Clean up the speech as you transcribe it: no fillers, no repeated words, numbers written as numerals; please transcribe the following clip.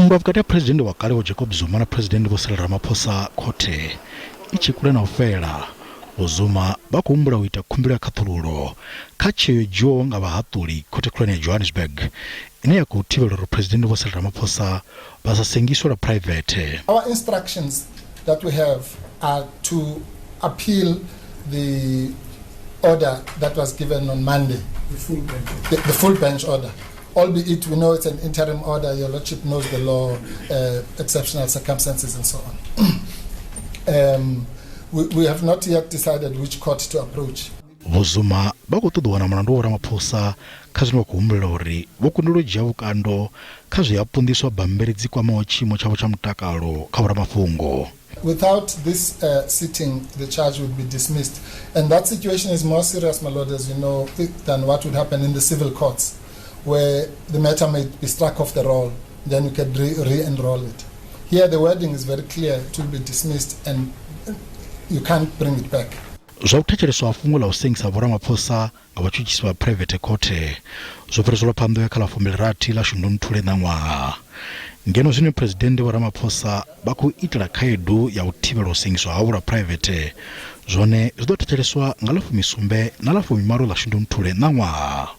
Nndwa vhukati ha Presidennde wa kale Vho-Jacob Zuma na Presidennde Vho Ramaphosa khothe itshi kule na u fela. Vho-Zuma vha khou humbula u ita khumbelo ya khathululo kha tsheo nga vhahaṱuli khothe khulwane ya Johannesburg ine ya khou thivhela uri Presidennde Vho Ramaphosa vha sa sengiswe lwa phuraivethe. Our instructions that we have are to appeal the order that was given on Monday, the full bench order. Albeit we know it's an interim order, your Lordship knows the law, exceptional circumstances and so on. We have not yet decided which court to approach. Vho-Zuma vha khou ṱoḓiwa na mulandu wa Ramaphosa kha zwine vha khou humbulela uri vho kundelwa u dzhia vhukando kha zwi apunḓiswa bammbiri dzi kwamaho tshiimo tshavho tsha mutakalo kha Mafhungo. Without this sitting, the charge would be dismissed. And that situation is more serious, my Lord, as you know, than what would happen in the civil courts, where the matter may be struck off the roll, then you can re-enroll it. Here the wording is very clear, it will be dismissed and you can't bring it back. Zwa u thetsheleswa fhungo la u sengisa Vho-Ramaphosa nga vhatshutshisi vha phuraivethe khothe zwo fhiriselwa phanḓa ya kha ḽa 26 ḽa Shundunthule ṋaṅwaha. Ngeno zwine Presidennde Vho Ramaphosa vha khou itela khaedu ya u thivhela u sengiswa havho lwa phuraivethe zwone zwi ḓo thetsheleswa nga ḽa 17 na ḽa 18 ḽa Shundunthule ṋaṅwaha.